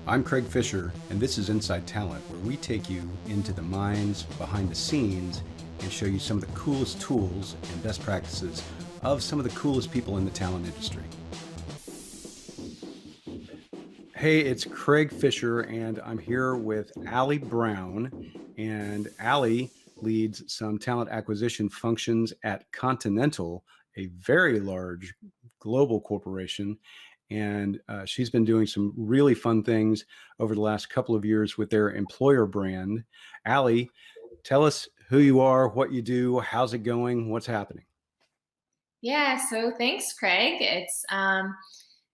I'm Craig Fisher, and this is Inside Talent, where we take you into the minds behind the scenes and show you some of the coolest tools and best practices of some of the coolest people in the talent industry. Hey, it's Craig Fisher, and I'm here with Allie Brown. And Allie leads some talent acquisition functions at Continental, a very large global corporation. And she's been doing some really fun things over the last couple of years with their employer brand. Allie, tell us who you are, what you do, how's it going, what's happening? Yeah, so thanks, Craig. It's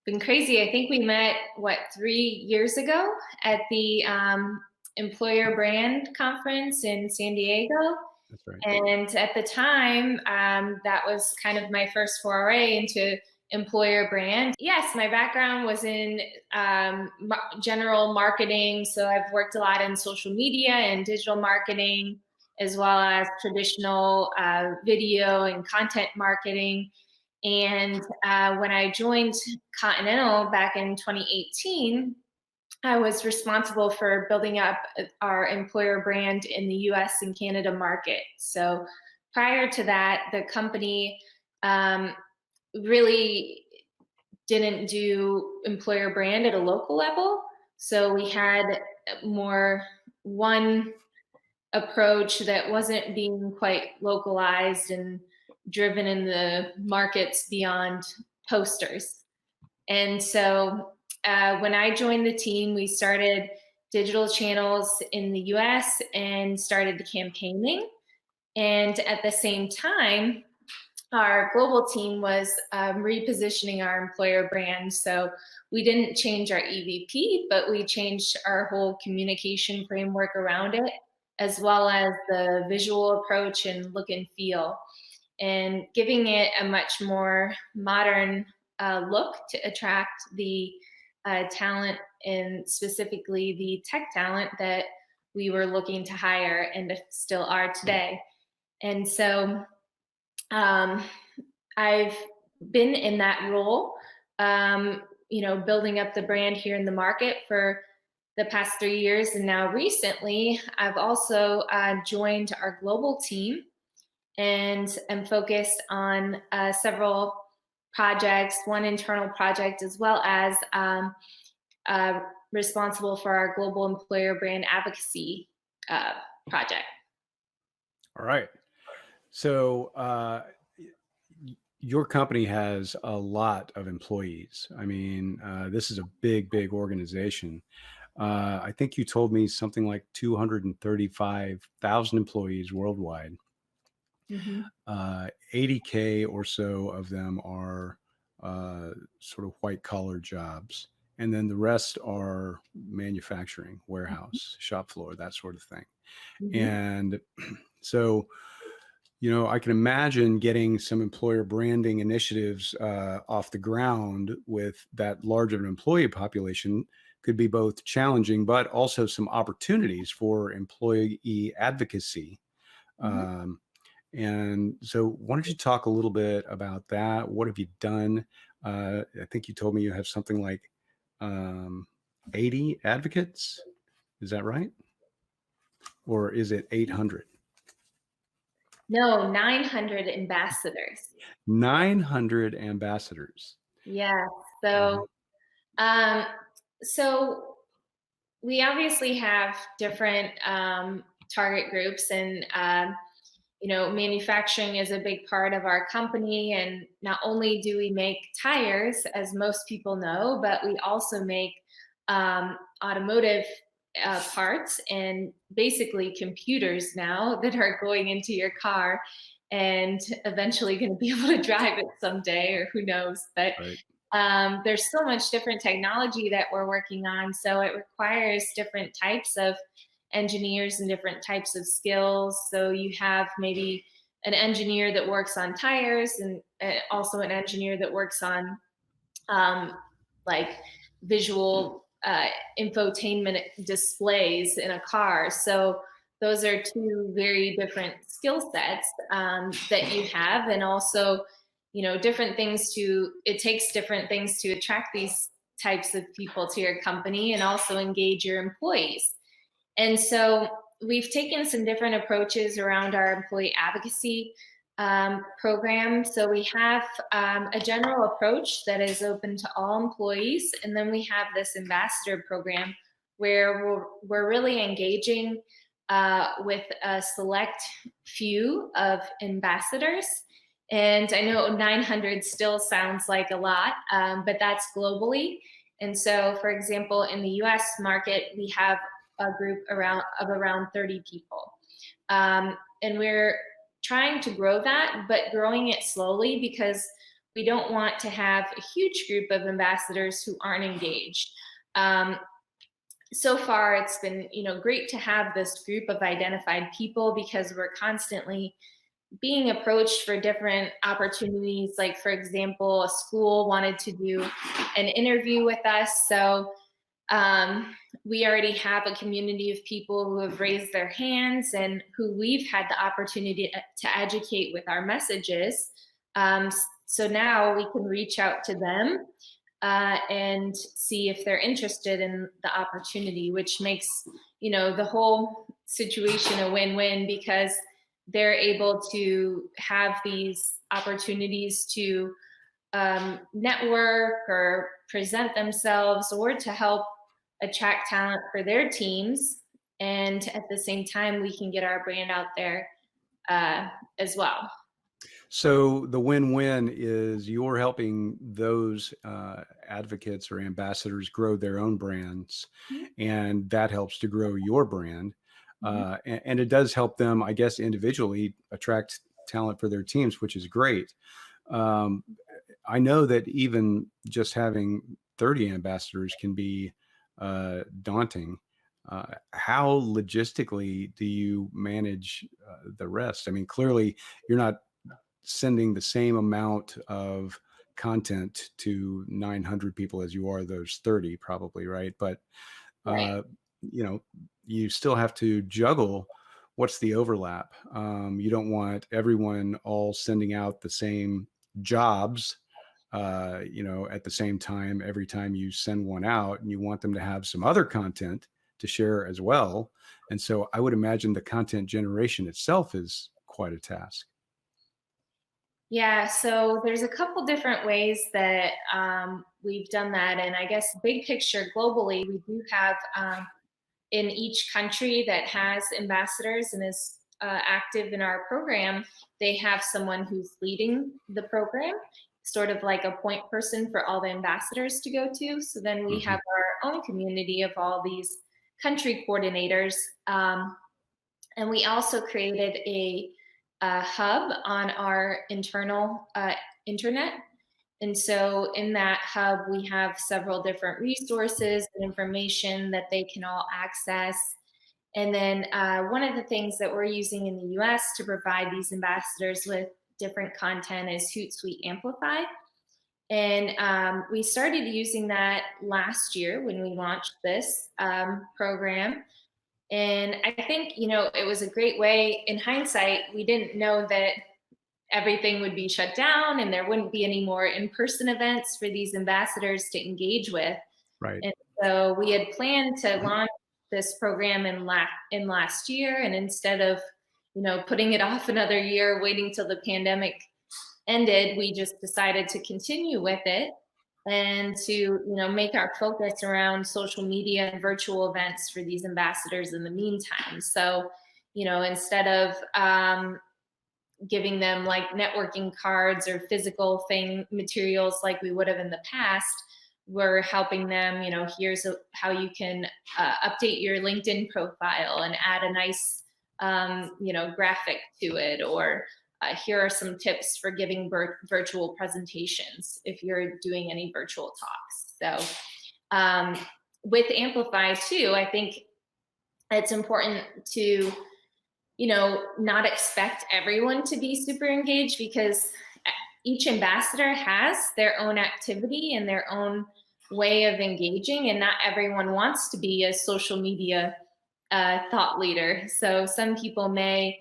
been crazy. I think we met, 3 years ago at the Employer Brand Conference in San Diego. That's right. And at the time, that was kind of my first foray into employer brand. Yes, my background was in general marketing. So I've worked a lot in social media and digital marketing, as well as traditional video and content marketing. And when I joined Continental back in 2018, I was responsible for building up our employer brand in the US and Canada market. So prior to that, the company really didn't do employer brand at a local level. So we had more one approach that wasn't being quite localized and driven in the markets beyond posters. And so when I joined the team, we started digital channels in the US and started the campaigning. And at the same time, our global team was repositioning our employer brand. So we didn't change our EVP, but we changed our whole communication framework around it, as well as the visual approach and look and feel, and giving it a much more modern look to attract the talent, and specifically the tech talent that we were looking to hire and still are today. And so I've been in that role, building up the brand here in the market for the past 3 years. And now recently, I've also joined our global team and am focused on several projects, one internal project, as well as responsible for our global employer brand advocacy project. All right. So, your company has a lot of employees. I mean, this is a big, big organization. I think you told me something like 235,000 employees worldwide. Mhm. 80K or so of them are sort of white collar jobs. And then the rest are manufacturing, warehouse, shop floor, that sort of thing. Mhm. And so, I can imagine getting some employer branding initiatives off the ground with that large of an employee population could be both challenging, but also some opportunities for employee advocacy. Mhm. Um, and so, why don't you talk a little bit about that? What have you done? I think you told me you have something like um, 80 advocates. Is that right? Or is it 800? No, 900 ambassadors. 900 ambassadors. Yeah. Uh-huh. So, um, so we obviously have different target groups, and manufacturing is a big part of our company. And not only do we make tires, as most people know, but we also make automotive parts and basically computers now that are going into your car and eventually going to be able to drive it someday, or who knows. But Right. there's so much different technology that we're working on. So it requires different types of engineers and different types of skills. So you have maybe an engineer that works on tires, and also an engineer that works on um, like visual infotainment displays in a car. So those are two very different skill sets that you have. And also, different things to, it takes different things to attract these types of people to your company and also engage your employees. And so we've taken some different approaches around our employee advocacy program. So we have a general approach that is open to all employees. And then we have this ambassador program where we're really engaging with a select few of ambassadors. And I know 900 still sounds like a lot, but that's globally. And so, for example, in the US market, we have a group around 30 people. And we're trying to grow that, but growing it slowly because we don't want to have a huge group of ambassadors who aren't engaged. So far, it's been great to have this group of identified people because we're constantly being approached for different opportunities. Like, for example, a school wanted to do an interview with us. So we already have a community of people who have raised their hands and who we've had the opportunity to educate with our messages. So now we can reach out to them and see if they're interested in the opportunity, which makes the whole situation a win-win because they're able to have these opportunities to network or present themselves or to help attract talent for their teams. And at the same time, we can get our brand out there as well. So the win-win is you're helping those advocates or ambassadors grow their own brands, and that helps to grow your brand. And it does help them, I guess, individually attract talent for their teams, which is great. I know that even just having 30 ambassadors can be daunting. How logistically do you manage the rest? I mean, clearly you're not sending the same amount of content to 900 people as you are those 30 probably, right? But Right. you still have to juggle what's the overlap. You don't want everyone all sending out the same jobs at the same time every time you send one out, and you want them to have some other content to share as well. And so I would imagine the content generation itself is quite a task. Yeah, so there's a couple different ways that we've done that. And I guess big picture globally, we do have in each country that has ambassadors and is active in our program, they have someone who's leading the program, sort of like a point person for all the ambassadors to go to. So then we Hmm. have our own community of all these country coordinators. And we also created a hub on our internal internet. And so in that hub, we have several different resources and information that they can all access. And then one of the things that we're using in the US to provide these ambassadors with different content is Hootsuite Amplify. And we started using that last year when we launched this program. And I think, it was a great way. In hindsight, we didn't know that everything would be shut down and there wouldn't be any more in-person events for these ambassadors to engage with. Right. And so we had planned to launch this program in last year. And instead of, putting it off another year, waiting till the pandemic ended, we just decided to continue with it and to make our focus around social media and virtual events for these ambassadors in the meantime. So instead of giving them like networking cards or physical materials like we would have in the past, we're helping them, here's how you can update your LinkedIn profile and add a nice graphic to it, or here are some tips for giving virtual presentations if you're doing any virtual talks. So with Amplify too, I think it's important to not expect everyone to be super engaged, because each ambassador has their own activity and their own way of engaging, and not everyone wants to be a social media thought leader. So some people may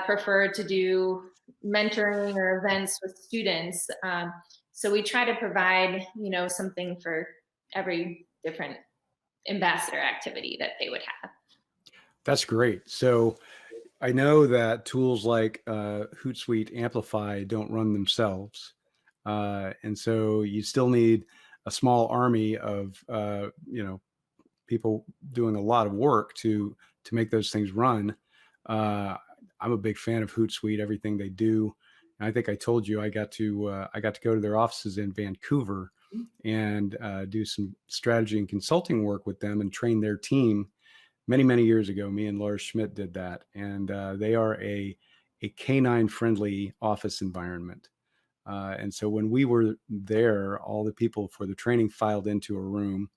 prefer to do mentoring or events with students. So we try to provide, something for every different ambassador activity that they would have. That's great. So I know that tools like Hootsuite Amplify don't run themselves. And so you still need a small army of, people doing a lot of work to make those things run. I'm a big fan of Hootsuite, everything they do. And I think I told you I got to go to their offices in Vancouver and do some strategy and consulting work with them and train their team many years ago. Me and Laura Schmidt did that, and they are a canine friendly office environment. And so when we were there, all the people for the training filed into a room,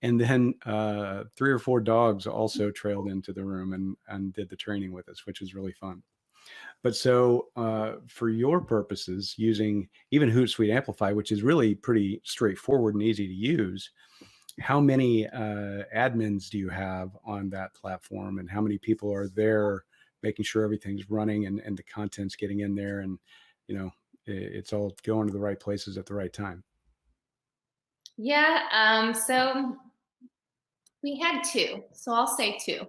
and then 3 or 4 dogs also trailed into the room and did the training with us, which was really fun. But so for your purposes, using even Hootsuite Amplify, which is really pretty straightforward and easy to use, how many admins do you have on that platform, and how many people are there making sure everything's running and the content's getting in there, and it's all going to the right places at the right time? Yeah, so we had two, so I'll say two.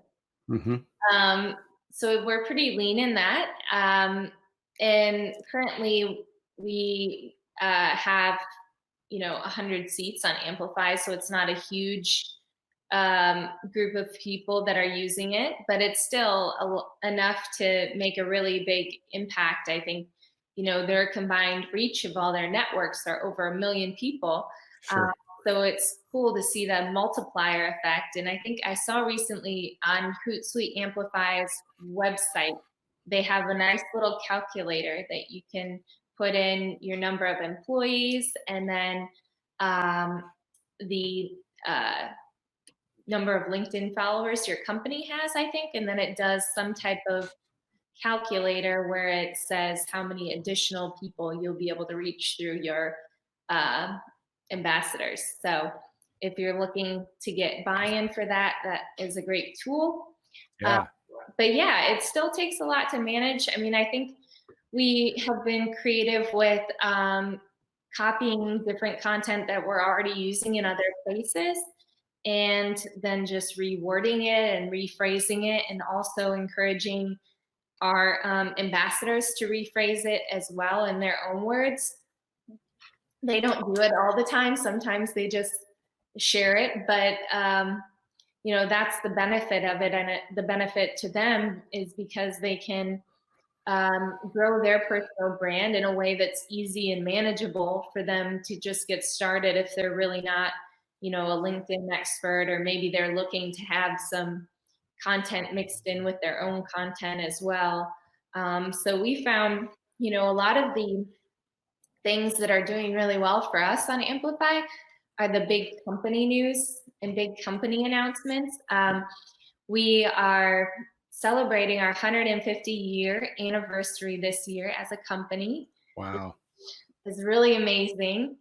Hmm. Um, so we're pretty lean in that. And currently we have, 100 seats on Amplify, so it's not a huge group of people that are using it, but it's still enough to make a really big impact. I think, their combined reach of all their networks are over 1 million people. Um, Sure. so it's cool to see the multiplier effect. And I think I saw recently on Hootsuite Amplify's website, they have a nice little calculator that you can put in your number of employees and then the number of LinkedIn followers your company has, I think. And then it does some type of calculator where it says how many additional people you'll be able to reach through your uh, ambassadors. So if you're looking to get buy-in for that, that is a great tool. Uh, Yeah. but yeah, it still takes a lot to manage. I mean, I think we have been creative with copying different content that we're already using in other places and then just rewording it and rephrasing it, and also encouraging our ambassadors to rephrase it as well in their own words. They don't do it all the time. Sometimes they just share it, but that's the benefit of it. And the benefit to them is because they can grow their personal brand in a way that's easy and manageable for them to just get started if they're really not, a LinkedIn expert, or maybe they're looking to have some content mixed in with their own content as well. So we found, a lot of the things that are doing really well for us on Amplify are the big company news and big company announcements. We are celebrating our 150-year anniversary this year as a company. Wow. It's really amazing.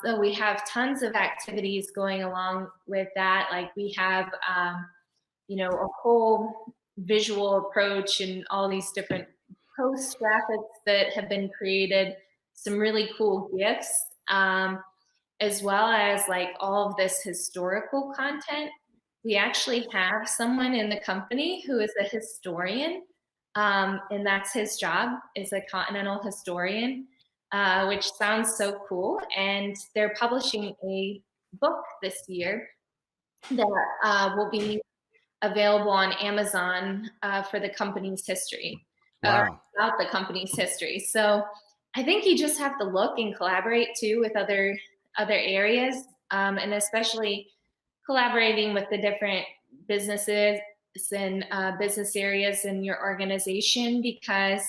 So we have tons of activities going along with that. Like we have, a whole visual approach and all these different post graphics that have been created, some really cool gifts, as well as like all of this historical content. We actually have someone in the company who is a historian, and that's his job, is a Continental historian, which sounds so cool. And they're publishing a book this year that will be available on Amazon for the company's history, or Wow. about the company's history. So I think you just have to look and collaborate too with other areas, and especially collaborating with the different businesses and business areas in your organization, because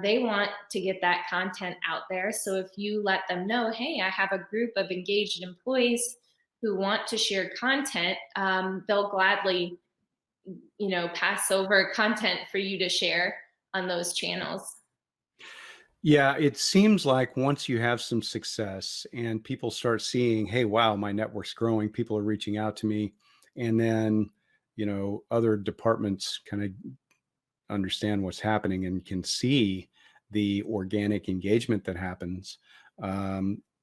they want to get that content out there. So if you let them know, hey, I have a group of engaged employees who want to share content, they'll gladly, pass over content for you to share on those channels. Yeah, it seems like once you have some success and people start seeing, hey, wow, my network's growing, people are reaching out to me, and then, other departments kind of understand what's happening and can see the organic engagement that happens.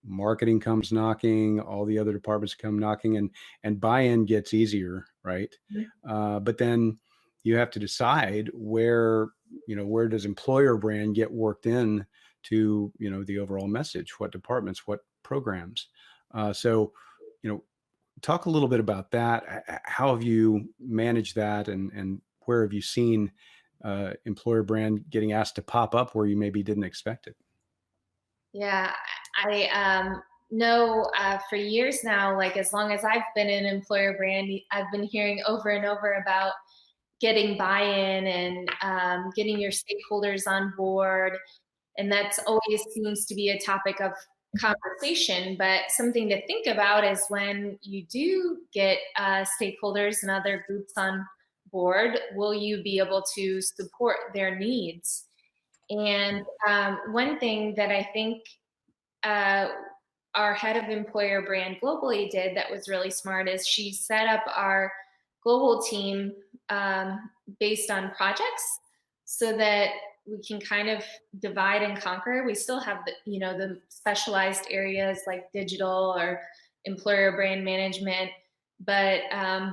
marketing comes knocking, all the other departments come knocking, and buy-in gets easier, right? But then you have to decide where, where does employer brand get worked in to, the overall message, what departments, what programs. So, you know, talk a little bit about that. How have you managed that, and where have you seen employer brand getting asked to pop up where you maybe didn't expect it? Yeah, I know for years now, like as long as I've been in employer brand, I've been hearing over and over about getting buy-in and getting your stakeholders on board. And that's always seems to be a topic of conversation. But something to think about is when you do get stakeholders and other groups on board, will you be able to support their needs? And one thing that I think uh, our head of employer brand globally did that was really smart is she set up our global team based on projects so that we can kind of divide and conquer. We still have the specialized areas like digital or employer brand management, but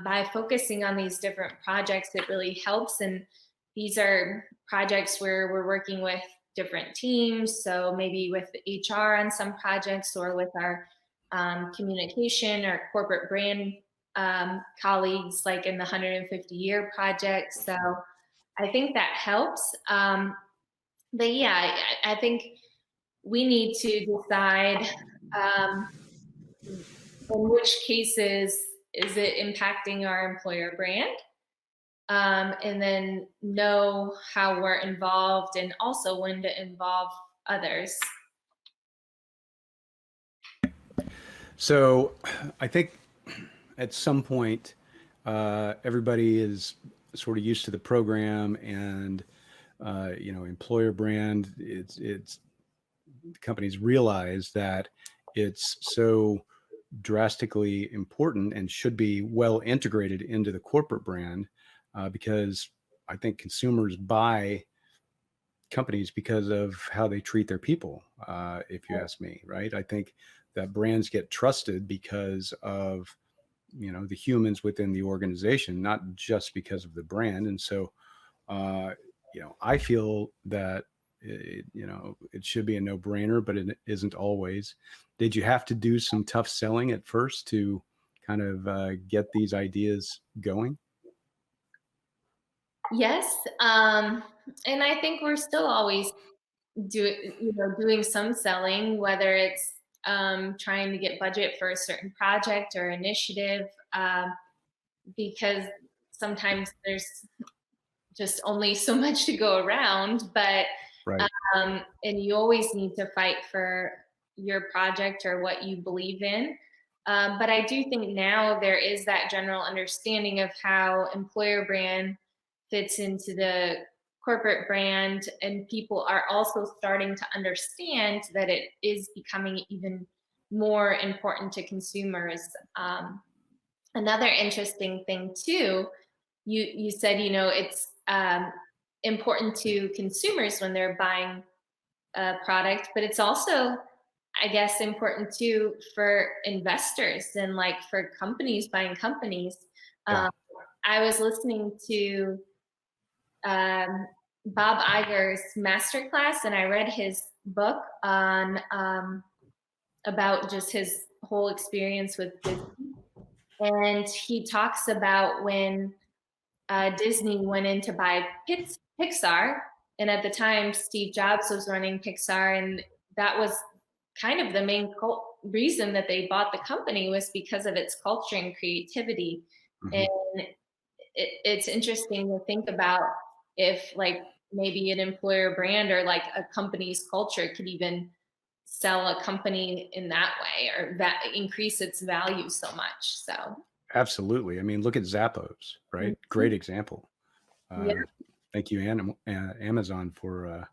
by focusing on these different projects, it really helps. And these are projects where we're working with different teams. So maybe with HR on some projects or with our communication or corporate brand colleagues, like in the 150-year project. So I think that helps. But yeah, I think we need to decide in which cases is it impacting our employer brand, and then know how we're involved and also when to involve others. So I think at some point, everybody is sort of used to the program, and employer brand. It's companies realize that it's so drastically important and should be well integrated into the corporate brand, because I think consumers buy companies because of how they treat their people. If you ask me, right? I think that brands get trusted because of the humans within the organization, not just because of the brand. And so, uh, I feel that it should be a no-brainer, but it isn't always. Did you have to do some tough selling at first to kind of get these ideas going? Yes, and I think we're still always doing some selling, whether it's trying to get budget for a certain project or initiative, because sometimes there's just only so much to go around. But Right. and you always need to fight for your project or what you believe in. But I do think now there is that general understanding of how employer brand fits into the corporate brand, and people are also starting to understand that it is becoming even more important to consumers. Another interesting thing too, you said it's important to consumers when they're buying a product, but it's also, I guess, important too for investors and like for companies buying companies. Yeah. Um, I was listening to Bob Iger's masterclass, and I read his book on about just his whole experience with Disney. And he talks about when Disney went in to buy Pixar, and at the time Steve Jobs was running Pixar, and that was kind of the main reason that they bought the company was because of its culture and creativity. Hmm. And it's interesting to think about if like maybe an employer brand or like a company's culture could even sell a company in that way or that increase its value so much. So Absolutely. I mean, look at Zappos, right? mhm. Great example. Yeah. Thank you, Amazon, for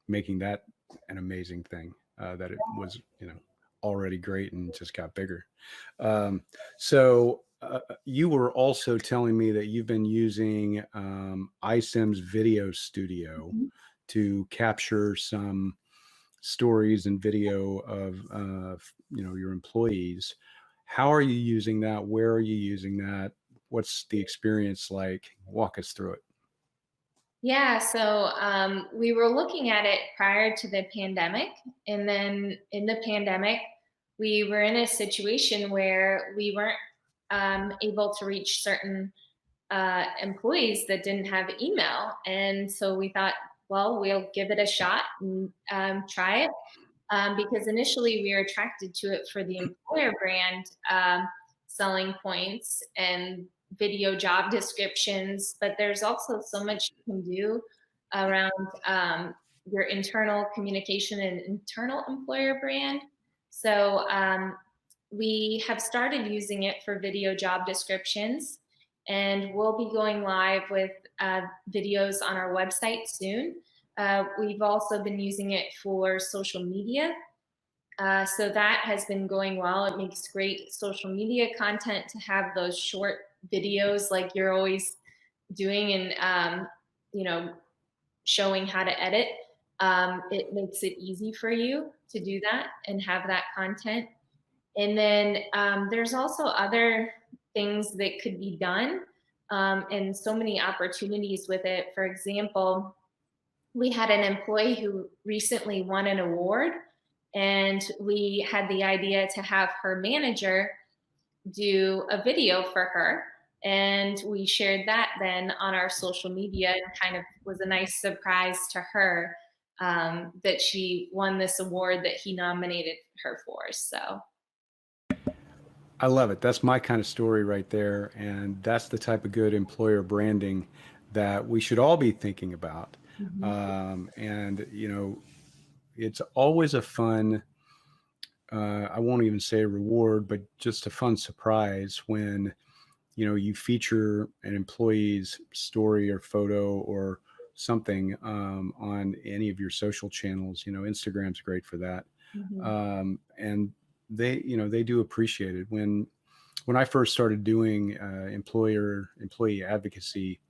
making that an amazing thing. That it was, already great and just got bigger. So you were also telling me that you've been using iSIM's Video Studio Mhm. to capture some stories and video of your employees. How are you using that? Where are you using that? What's the experience like? Walk us through it. Yeah, so we were looking at it prior to the pandemic. And then in the pandemic, we were in a situation where we weren't able to reach certain employees that didn't have email. And so we thought, well, we'll give it a shot and try it. Because initially we were attracted to it for the employer brand selling points and video job descriptions, but there's also so much you can do around your internal communication and internal employer brand. So we have started using it for video job descriptions, and we'll be going live with videos on our website soon. We've also been using it for social media. So that has been going well. It makes great social media content to have those short videos like you're always doing and, you know, showing how to edit. It makes it easy for you to do that and have that content. And then there's also other things that could be done and so many opportunities with it. For example, we had an employee who recently won an award, and we had the idea to have her manager do a video for her. And we shared that then on our social media, and kind of was a nice surprise to her that she won this award that he nominated her for. So, I love it. That's my kind of story right there. And that's the type of good employer branding that we should all be thinking about. mhm. And, it's always a fun, I won't even say reward, but just a fun surprise when, you feature an employee's story or photo or something on any of your social channels. Instagram's great for that. Mhm. And they do appreciate it. When I first started doing employee advocacy,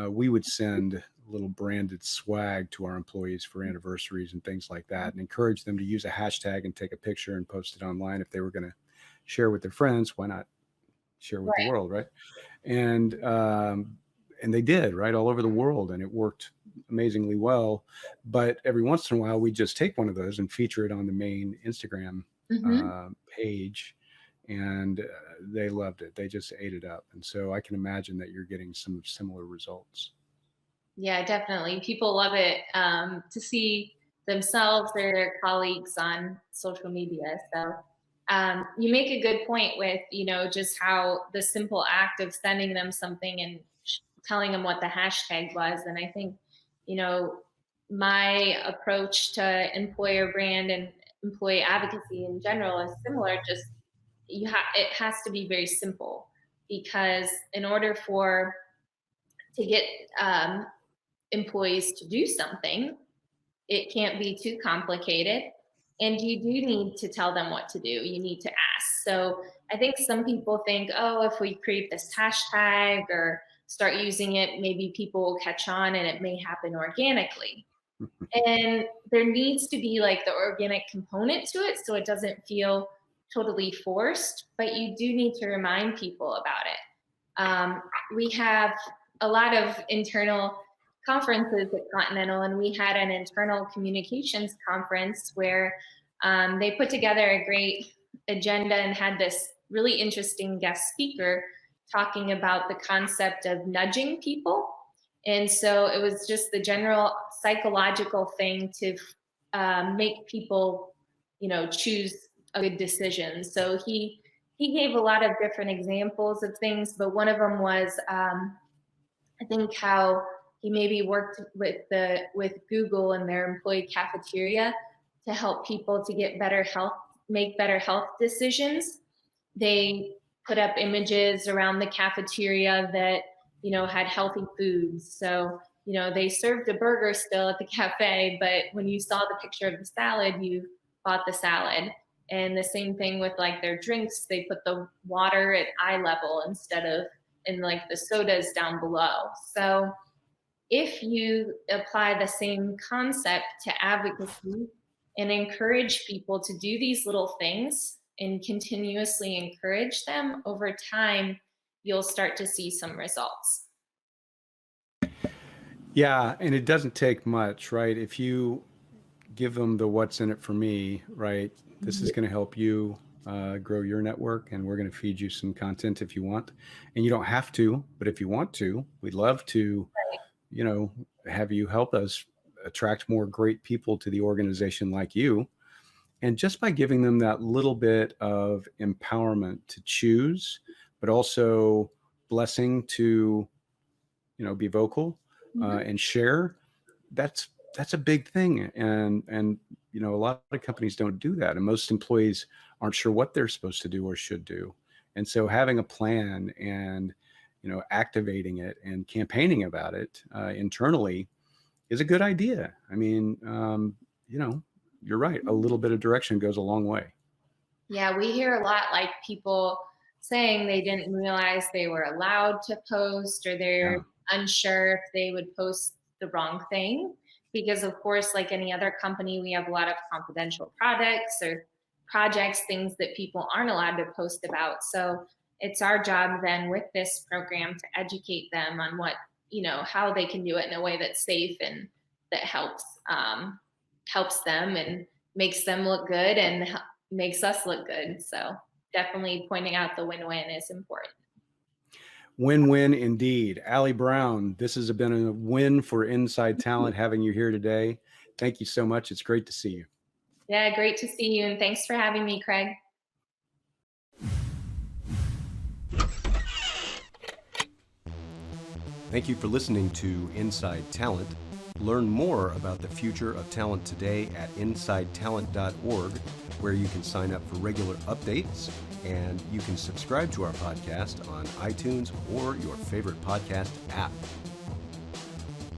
we would send little branded swag to our employees for anniversaries and things like that, and encourage them to use a hashtag and take a picture and post it online. If they were going to share with their friends, why not share with the Right. world, right? And they did, right, all over the world, and it worked amazingly well. But every once in a while, we just take one of those and feature it on the main Instagram Mhm. page, and they loved it. They just ate it up, and so I can imagine that you're getting some similar results. Yeah, definitely. People love it to see themselves or their colleagues on social media. So you make a good point with, just how the simple act of sending them something and telling them what the hashtag was. And I think, you know, my approach to employer brand and employee advocacy in general is similar. Just it has to be very simple, because in order for to get employees to do something, it can't be too complicated. And you do need to tell them what to do. You need to ask. So I think some people think, oh, if we create this hashtag or start using it, maybe people will catch on and it may happen organically. And there needs to be like the organic component to it so it doesn't feel totally forced, but you do need to remind people about it. We have a lot of internal conferences at Continental, and we had an internal communications conference where they put together a great agenda and had this really interesting guest speaker talking about the concept of nudging people. And so it was just the general psychological thing to make people, choose a good decision. So he gave a lot of different examples of things, but one of them was I think how he maybe worked with Google and their employee cafeteria to help people to get better health, make better health decisions. They put up images around the cafeteria that had healthy foods. So they served a burger still at the cafe, but when you saw the picture of the salad, you bought the salad. And the same thing with like their drinks, they put the water at eye level instead of in like the sodas down below. So if you apply the same concept to advocacy, and encourage people to do these little things and continuously encourage them, over time, you'll start to see some results. Yeah, and it doesn't take much, right? If you give them the what's in it for me, right? This is going to help you grow your network, and we're going to feed you some content if you want. And you don't have to, but if you want to, we'd love to, you know, have you help us attract more great people to the organization like you. And just by giving them that little bit of empowerment to choose, but also blessing to, be vocal Mhm. and share, that's a big thing. And a lot of companies don't do that, and most employees aren't sure what they're supposed to do or should do. And so having a plan and activating it and campaigning about it internally is a good idea. I mean, you're right. A little bit of direction goes a long way. Yeah, we hear a lot, like, people saying they didn't realize they were allowed to post, or they're Yeah. unsure if they would post the wrong thing. Because, of course, like any other company, we have a lot of confidential products or projects, things that people aren't allowed to post about. So it's our job then with this program to educate them on how they can do it in a way that's safe and that helps them and makes them look good and makes us look good. So definitely pointing out the win-win is important. Win-win indeed. Allie Brown, this has been a win for Inside Talent having you here today. Thank you so much. It's great to see you. Yeah, great to see you. And thanks for having me, Craig. Thank you for listening to Inside Talent. Learn more about the future of talent today at insidetalent.org, where you can sign up for regular updates, and you can subscribe to our podcast on iTunes or your favorite podcast app.